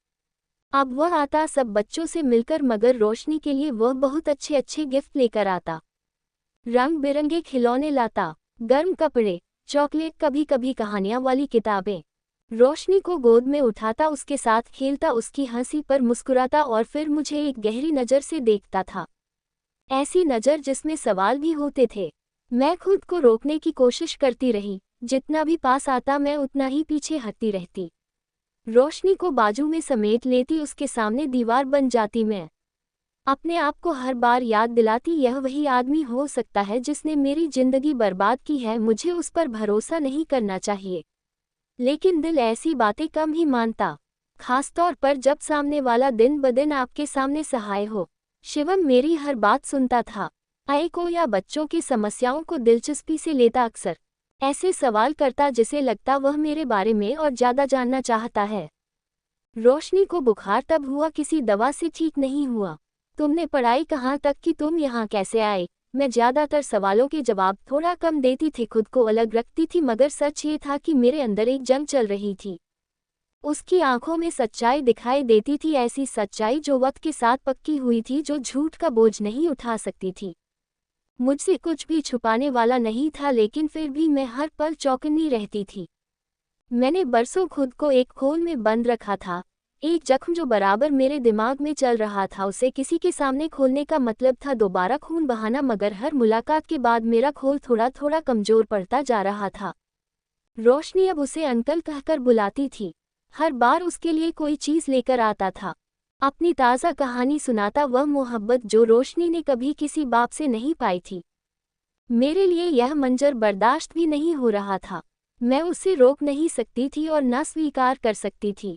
अब वह आता सब बच्चों से मिलकर, मगर रोशनी के लिए वह बहुत अच्छे अच्छे गिफ्ट लेकर आता। रंग बिरंगे खिलौने लाता, गर्म कपड़े, चॉकलेट, कभी कभी कहानियां वाली किताबें। रोशनी को गोद में उठाता, उसके साथ खेलता, उसकी हंसी पर मुस्कुराता और फिर मुझे एक गहरी नज़र से देखता था। ऐसी नज़र जिसमें सवाल भी होते थे। मैं खुद को रोकने की कोशिश करती रही, जितना भी पास आता मैं उतना ही पीछे हटती रहती। रोशनी को बाजू में समेट लेती, उसके सामने दीवार बन जाती। मैं अपने आप को हर बार याद दिलाती, यह वही आदमी हो सकता है जिसने मेरी जिंदगी बर्बाद की है। मुझे उस पर भरोसा नहीं करना चाहिए, लेकिन दिल ऐसी बातें कम ही मानता, खासतौर पर जब सामने वाला दिन ब दिन आपके सामने सहाय हो। शिवम मेरी हर बात सुनता था। आय को या बच्चों की समस्याओं को दिलचस्पी से लेता, अक्सर ऐसे सवाल करता जिसे लगता वह मेरे बारे में और ज़्यादा जानना चाहता है। रोशनी को बुखार तब हुआ, किसी दवा से ठीक नहीं हुआ। तुमने पढ़ाई कहाँ तक की, तुम यहाँ कैसे आए? मैं ज़्यादातर सवालों के जवाब थोड़ा कम देती थी, खुद को अलग रखती थी, मगर सच ये था कि मेरे अंदर एक जंग चल रही थी। उसकी आंखों में सच्चाई दिखाई देती थी, ऐसी सच्चाई जो वक्त के साथ पक्की हुई थी, जो झूठ का बोझ नहीं उठा सकती थी। मुझसे कुछ भी छुपाने वाला नहीं था, लेकिन फिर भी मैं हर पल चौकन्नी रहती थी। मैंने बरसों खुद को एक खोल में बंद रखा था, एक जख्म जो बराबर मेरे दिमाग में चल रहा था। उसे किसी के सामने खोलने का मतलब था दोबारा खून बहाना, मगर हर मुलाकात के बाद मेरा खोल थोड़ा थोड़ा कमजोर पड़ता जा रहा था। रोशनी अब उसे अंकल कहकर बुलाती थी। हर बार उसके लिए कोई चीज़ लेकर आता था, अपनी ताज़ा कहानी सुनाता, वह मोहब्बत जो रोशनी ने कभी किसी बाप से नहीं पाई थी। मेरे लिए यह मंजर बर्दाश्त भी नहीं हो रहा था। मैं उसे रोक नहीं सकती थी और न स्वीकार कर सकती थी।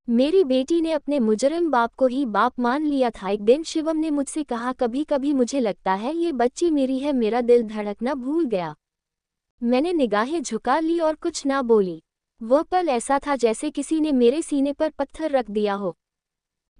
मेरी बेटी ने अपने मुजरिम बाप को ही बाप मान लिया था। एक दिन शिवम ने मुझसे कहा, कभी कभी मुझे लगता है ये बच्ची मेरी है। मेरा दिल धड़कना भूल गया। मैंने निगाहें झुका ली और कुछ ना बोली। वह पल ऐसा था जैसे किसी ने मेरे सीने पर पत्थर रख दिया हो।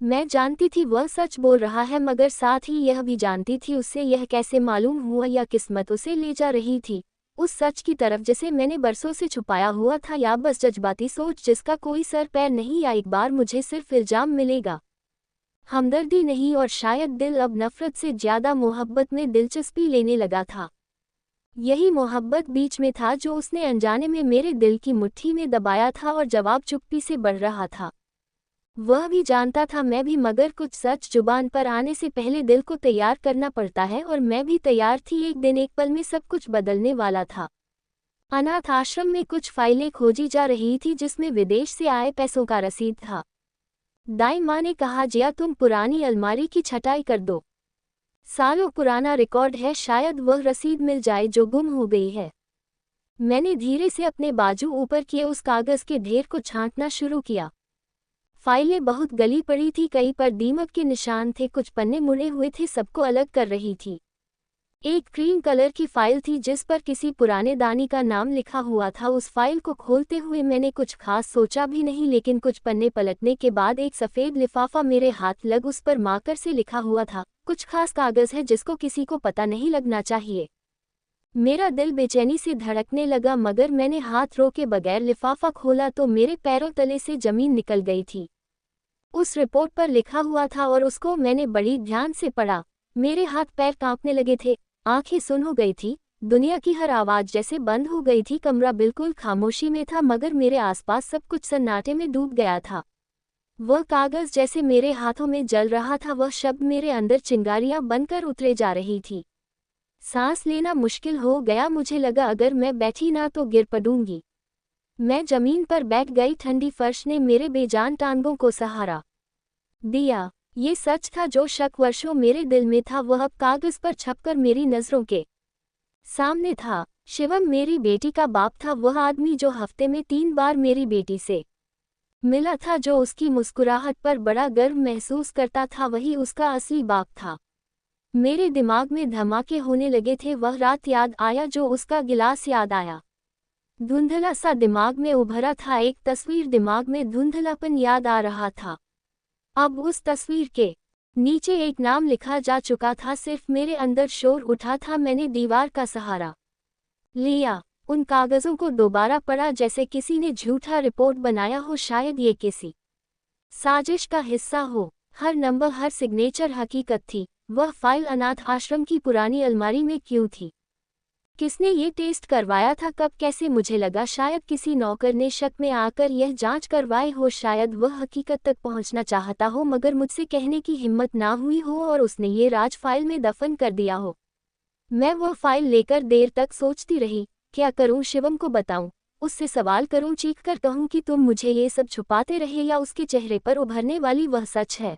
मैं जानती थी वह सच बोल रहा है, मगर साथ ही यह भी जानती थी उससे यह कैसे मालूम हुआ, या किस्मत उसे ले जा रही थी उस सच की तरफ जिसे मैंने बरसों से छुपाया हुआ था, या बस जज्बाती सोच जिसका कोई सर पैर नहीं। या एक बार मुझे सिर्फ इल्जाम मिलेगा, हमदर्दी नहीं, और शायद दिल अब नफरत से ज्यादा मोहब्बत में दिलचस्पी लेने लगा था। यही मोहब्बत बीच में था जो उसने अनजाने में मेरे दिल की मुट्ठी में दबाया था, और जवाब चुप्पी से बढ़ रहा था। वह भी जानता था, मैं भी, मगर कुछ सच जुबान पर आने से पहले दिल को तैयार करना पड़ता है, और मैं भी तैयार थी। एक दिन एक पल में सब कुछ बदलने वाला था। अनाथ आश्रम में कुछ फाइलें खोजी जा रही थी जिसमें विदेश से आए पैसों का रसीद था। दाई माँ ने कहा, जिया तुम पुरानी अलमारी की छटाई कर दो, सालों पुराना रिकॉर्ड है, शायद वह रसीद मिल जाए जो गुम हो गई है। मैंने धीरे से अपने बाजू ऊपर किए उस कागज के ढेर को छांटना शुरू किया। फाइलें बहुत गली पड़ी थी, कई पर दीमक के निशान थे, कुछ पन्ने मुड़े हुए थे, सबको अलग कर रही थी। एक क्रीम कलर की फाइल थी जिस पर किसी पुराने दानी का नाम लिखा हुआ था। उस फाइल को खोलते हुए मैंने कुछ खास सोचा भी नहीं, लेकिन कुछ पन्ने पलटने के बाद एक सफ़ेद लिफाफा मेरे हाथ लग। उस पर मार्कर से लिखा हुआ था, कुछ खास कागज़ है जिसको किसी को पता नहीं लगना चाहिए। मेरा दिल बेचैनी से धड़कने लगा, मगर मैंने हाथ रोके बगैर लिफाफा खोला तो मेरे पैरों तले से जमीन निकल गई थी। उस रिपोर्ट पर लिखा हुआ था और उसको मैंने बड़ी ध्यान से पढ़ा। मेरे हाथ पैर कांपने लगे थे, आंखें सुन्न हो गई थी, दुनिया की हर आवाज़ जैसे बंद हो गई थी। कमरा बिल्कुल खामोशी में था, मगर मेरे आसपास सब कुछ सन्नाटे में डूब गया था। वह कागज़ जैसे मेरे हाथों में जल रहा था, वह शब्द मेरे अंदर चिंगारियां बनकर उतरे जा रही थी। सांस लेना मुश्किल हो गया, मुझे लगा अगर मैं बैठी ना तो गिर पड़ूंगी। मैं जमीन पर बैठ गई, ठंडी फर्श ने मेरे बेजान टांगों को सहारा दिया। ये सच था जो शक वर्षों मेरे दिल में था, वह अब कागज पर छपकर मेरी नज़रों के सामने था। शिवम मेरी बेटी का बाप था, वह आदमी जो हफ्ते में 3 बार मेरी बेटी से मिला था, जो उसकी मुस्कुराहट पर बड़ा गर्व महसूस करता था, वही उसका असली बाप था। मेरे दिमाग में धमाके होने लगे थे। वह रात याद आया जो उसका गिलास याद आया। धुंधला सा दिमाग में उभरा था, एक तस्वीर दिमाग में धुंधलापन याद आ रहा था। अब उस तस्वीर के नीचे एक नाम लिखा जा चुका था। सिर्फ मेरे अंदर शोर उठा था। मैंने दीवार का सहारा लिया, उन कागजों को दोबारा पढ़ा, जैसे किसी ने झूठा रिपोर्ट बनाया हो, शायद ये किसी साजिश का हिस्सा हो। हर नंबर, हर सिग्नेचर हकीकत थी। वह फाइल अनाथ आश्रम की पुरानी अलमारी में क्यों थी? किसने ये टेस्ट करवाया था? कब? कैसे? मुझे लगा शायद किसी नौकर ने शक में आकर यह जांच करवाई हो, शायद वह हकीकत तक पहुंचना चाहता हो मगर मुझसे कहने की हिम्मत ना हुई हो और उसने ये राज फाइल में दफन कर दिया हो। मैं वह फाइल लेकर देर तक सोचती रही। क्या करूं? शिवम को बताऊं? उससे सवाल करूं? चीख कर कहूं कि तुम मुझे ये सब छुपाते रहे? या उसके चेहरे पर उभरने वाली वह सच है,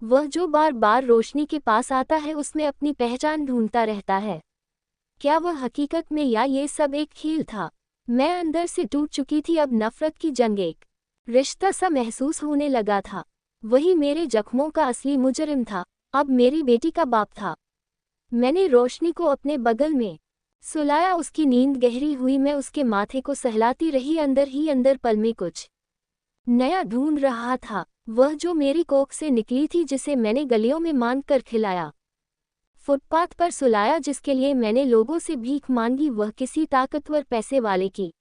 वह जो बार बार रोशनी के पास आता है, उसमें अपनी पहचान ढूंढता रहता है? क्या वह हकीकत में, या ये सब एक खेल था? मैं अंदर से टूट चुकी थी। अब नफरत की जंग एक रिश्ता सा महसूस होने लगा था। वही मेरे जख्मों का असली मुजरिम था, अब मेरी बेटी का बाप था। मैंने रोशनी को अपने बगल में सुलाया। उसकी नींद गहरी हुई। मैं उसके माथे को सहलाती रही। अंदर ही अंदर पल में कुछ नया ढूंढ रहा था, वह जो मेरी कोख से निकली थी, जिसे मैंने गलियों में मांग कर खिलाया, फुटपाथ पर सुलाया, जिसके लिए मैंने लोगों से भीख मांगी। वह किसी ताकतवर पैसे वाले की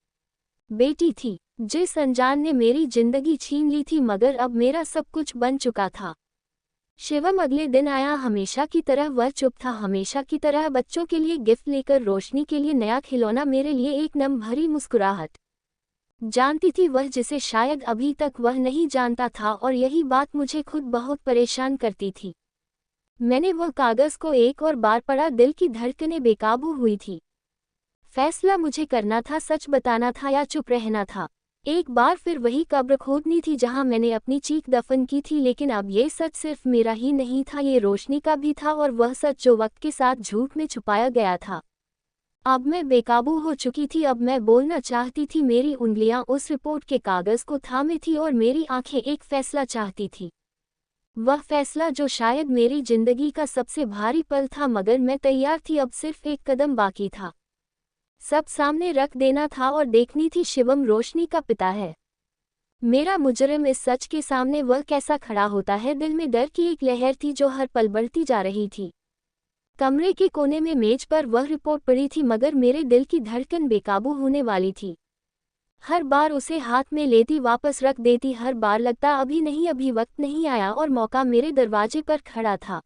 बेटी थी, जिस अनजान ने मेरी जिंदगी छीन ली थी, मगर अब मेरा सब कुछ बन चुका था। शिवम अगले दिन आया। हमेशा की तरह वह चुप था, हमेशा की तरह बच्चों के लिए गिफ्ट लेकर, रोशनी के लिए नया खिलौना, मेरे लिए एक नम भरी मुस्कुराहट। जानती थी वह, जिसे शायद अभी तक वह नहीं जानता था, और यही बात मुझे खुद बहुत परेशान करती थी। मैंने वह कागज को एक और बार पढ़ा। दिल की धड़कनें बेकाबू हुई थी। फैसला मुझे करना था, सच बताना था या चुप रहना था। एक बार फिर वही कब्र खोदनी थी जहां मैंने अपनी चीख दफन की थी। लेकिन अब ये सच सिर्फ मेरा ही नहीं था, ये रोशनी का भी था, और वह सच जो वक्त के साथ झूठ में छुपाया गया था। अब मैं बेकाबू हो चुकी थी। अब मैं बोलना चाहती थी। मेरी उंगलियां उस रिपोर्ट के कागज को थामे थी और मेरी आंखें एक फैसला चाहती थी। वह फैसला जो शायद मेरी जिंदगी का सबसे भारी पल था, मगर मैं तैयार थी। अब सिर्फ एक कदम बाकी था। सब सामने रख देना था और देखनी थी शिवम रोशनी का पिता है, मेरा मुजरिम। इस सच के सामने वह कैसा खड़ा होता है? दिल में डर की एक लहर थी जो हर पल बढ़ती जा रही थी। कमरे के कोने में मेज पर वह रिपोर्ट पड़ी थी, मगर मेरे दिल की धड़कन बेकाबू होने वाली थी। हर बार उसे हाथ में लेती, वापस रख देती, हर बार लगता अभी नहीं, अभी वक्त नहीं आया, और मौका मेरे दरवाजे पर खड़ा था।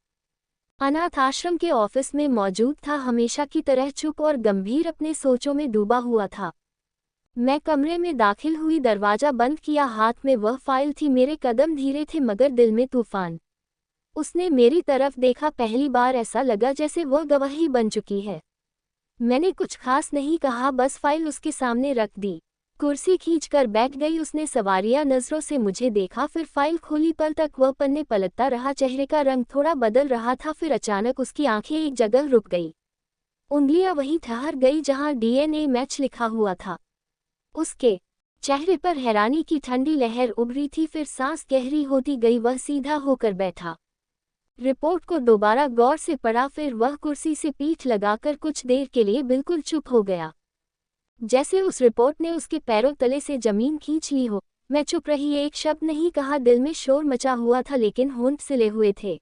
अनाथ आश्रम के ऑफिस में मौजूद था, हमेशा की तरह चुप और गंभीर, अपने सोचों में डूबा हुआ था। मैं कमरे में दाखिल हुई, दरवाजा बंद किया, हाथ में वह फाइल थी। मेरे कदम धीरे थे मगर दिल में तूफान। उसने मेरी तरफ देखा। पहली बार ऐसा लगा जैसे वह गवाही बन चुकी है। मैंने कुछ खास नहीं कहा, बस फाइल उसके सामने रख दी। कुर्सी खींचकर बैठ गई। उसने सवारिया नजरों से मुझे देखा, फिर फाइल खोली। पल तक वह पन्ने पलटता रहा। चेहरे का रंग थोड़ा बदल रहा था, फिर अचानक उसकी आंखें एक जगह रुक गई। उंगलियां वहीं ठहर गई जहां डीएनए मैच लिखा हुआ था। उसके चेहरे पर हैरानी की ठंडी लहर उभरी थी, फिर सांस गहरी होती गई। वह सीधा होकर बैठा, रिपोर्ट को दोबारा गौर से पढ़ा, फिर वह कुर्सी से पीठ लगाकर कुछ देर के लिए बिल्कुल चुप हो गया, जैसे उस रिपोर्ट ने उसके पैरों तले से जमीन खींच ली हो। मैं चुप रही, एक शब्द नहीं कहा। दिल में शोर मचा हुआ था, लेकिन होंठ सिले हुए थे।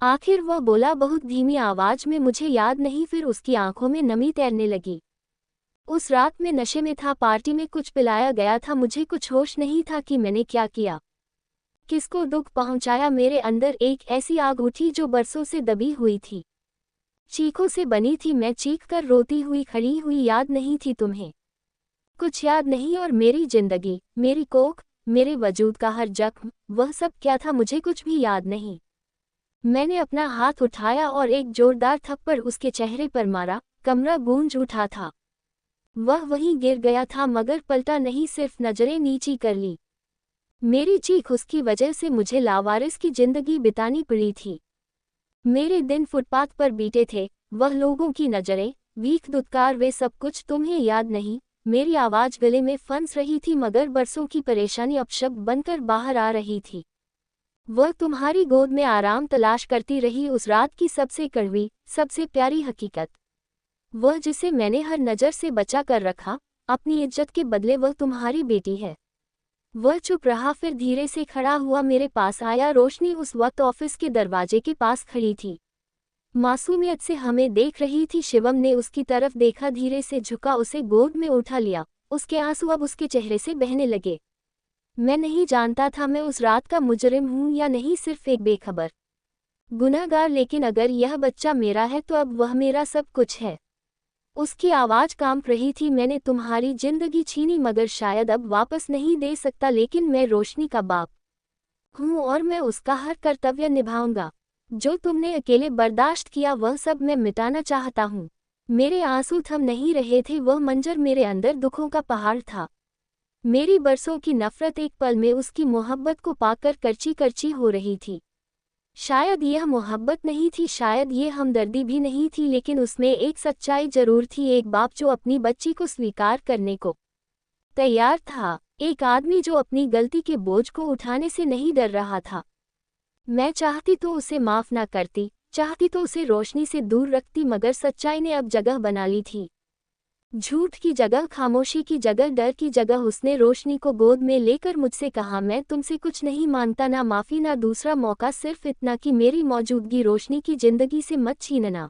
आखिर वह बोला बहुत धीमी आवाज में, मुझे याद नहीं। फिर उसकी आंखों में नमी तैरने लगी। उस रात में नशे में था, पार्टी में कुछ पिलाया गया था। मुझे कुछ होश नहीं था कि मैंने क्या किया, किसको दुख पहुंचाया। मेरे अंदर एक ऐसी आग उठी जो बरसों से दबी हुई थी, चीखों से बनी थी। मैं चीख कर रोती हुई खड़ी हुई। याद नहीं थी तुम्हें? कुछ याद नहीं? और मेरी जिंदगी, मेरी कोख, मेरे वजूद का हर जख्म, वह सब क्या था? मुझे कुछ भी याद नहीं। मैंने अपना हाथ उठाया और एक जोरदार थप्पड़ उसके चेहरे पर मारा। कमरा गूंज उठा था। वह वहीं गिर गया था, मगर पलटा नहीं, सिर्फ नजरें नीची कर ली। मेरी चीख, उसकी वजह से मुझे लावारिस की जिंदगी बितानी पड़ी थी। मेरे दिन फुटपाथ पर बीते थे, वह लोगों की नजरें, वीख दुत्कार वे सब कुछ तुम्हें याद नहीं। मेरी आवाज गले में फंस रही थी मगर बरसों की परेशानी अब शब्द बनकर बाहर आ रही थी। वह तुम्हारी गोद में आराम तलाश करती रही उस रात की सबसे कड़वी, सबसे प्यारी हकीकत। वह जिसे मैंने हर नज़र से बचा कर रखा, अपनी इज्जत के बदले वह तुम्हारी बेटी है। वह चुप रहा, फिर धीरे से खड़ा हुआ मेरे पास आया। रोशनी उस वक्त ऑफिस के दरवाजे के पास खड़ी थी, मासूमियत से हमें देख रही थी। शिवम ने उसकी तरफ देखा, धीरे से झुका, उसे गोद में उठा लिया। उसके आंसू अब उसके चेहरे से बहने लगे। मैं नहीं जानता था मैं उस रात का मुजरिम हूँ या नहीं, सिर्फ एक बेखबर गुनहगार, लेकिन अगर यह बच्चा मेरा है तो अब वह मेरा सब कुछ है। उसकी आवाज़ कांप रही थी। मैंने तुम्हारी जिंदगी छीनी मगर शायद अब वापस नहीं दे सकता, लेकिन मैं रोशनी का बाप हूँ और मैं उसका हर कर्तव्य निभाऊंगा। जो तुमने अकेले बर्दाश्त किया वह सब मैं मिटाना चाहता हूँ। मेरे आंसू थम नहीं रहे थे, वह मंजर मेरे अंदर दुखों का पहाड़ था। मेरी बरसों की नफरत एक पल में उसकी मोहब्बत को पाकर करची करची हो रही थी। शायद यह मोहब्बत नहीं थी, शायद ये हमदर्दी भी नहीं थी, लेकिन उसमें एक सच्चाई जरूर थी। एक बाप जो अपनी बच्ची को स्वीकार करने को तैयार था, एक आदमी जो अपनी गलती के बोझ को उठाने से नहीं डर रहा था। मैं चाहती तो उसे माफ ना करती, चाहती तो उसे रोशनी से दूर रखती, मगर सच्चाई ने अब जगह बना ली थी। झूठ की जगह, खामोशी की जगह, डर की जगह। उसने रोशनी को गोद में लेकर मुझसे कहा, मैं तुमसे कुछ नहीं मांगता, ना माफ़ी ना दूसरा मौका, सिर्फ इतना कि मेरी मौजूदगी रोशनी की जिंदगी से मत छीनना।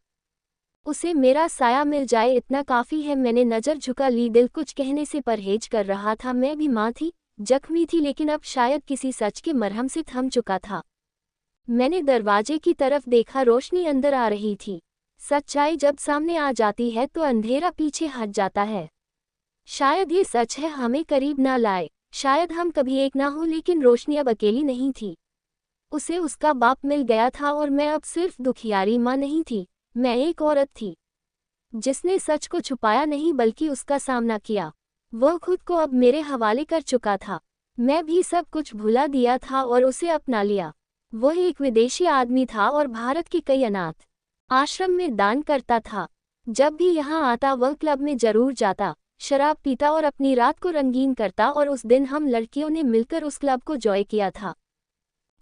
उसे मेरा साया मिल जाए इतना काफ़ी है। मैंने नज़र झुका ली, दिल कुछ कहने से परहेज कर रहा था। मैं भी माँ थी, जख्मी थी, लेकिन अब शायद किसी सच के मरहम से थम चुका था। मैंने दरवाजे की तरफ देखा, रोशनी अंदर आ रही थी। सच्चाई जब सामने आ जाती है तो अंधेरा पीछे हट जाता है। शायद ये सच है हमें करीब ना लाए, शायद हम कभी एक ना हो, लेकिन रोशनी अब अकेली नहीं थी। उसे उसका बाप मिल गया था और मैं अब सिर्फ दुखियारी माँ नहीं थी, मैं एक औरत थी जिसने सच को छुपाया नहीं बल्कि उसका सामना किया। वह खुद को अब मेरे हवाले कर चुका था। मैं भी सब कुछ भुला दिया था और उसे अपना लिया। वह एक विदेशी आदमी था और भारत के कई अनाथ आश्रम में दान करता था। जब भी यहाँ आता वह क्लब में जरूर जाता, शराब पीता और अपनी रात को रंगीन करता। और उस दिन हम लड़कियों ने मिलकर उस क्लब को जॉय किया था,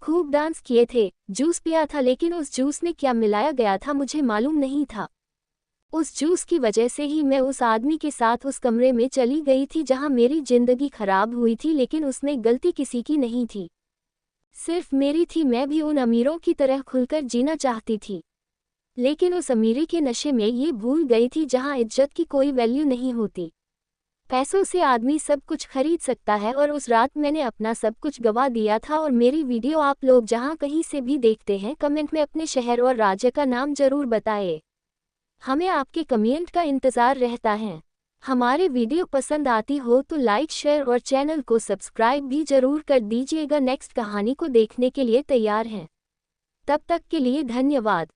खूब डांस किए थे, जूस पिया था, लेकिन उस जूस में क्या मिलाया गया था मुझे मालूम नहीं था। उस जूस की वजह से ही मैं उस आदमी के साथ उस कमरे में चली गई थी जहाँ मेरी जिंदगी खराब हुई थी, लेकिन उसमें गलती किसी की नहीं थी, सिर्फ मेरी थी। मैं भी उन अमीरों की तरह खुलकर जीना चाहती थी, लेकिन उस अमीरी के नशे में ये भूल गई थी जहाँ इज्जत की कोई वैल्यू नहीं होती। पैसों से आदमी सब कुछ खरीद सकता है और उस रात मैंने अपना सब कुछ गवा दिया था। और मेरी वीडियो आप लोग जहाँ कहीं से भी देखते हैं, कमेंट में अपने शहर और राज्य का नाम जरूर बताएं। हमें आपके कमेंट का इंतज़ार रहता है। हमारे वीडियो पसंद आती हो तो लाइक, शेयर और चैनल को सब्सक्राइब भी जरूर कर दीजिएगा। नेक्स्ट कहानी को देखने के लिए तैयार हैं? तब तक के लिए धन्यवाद।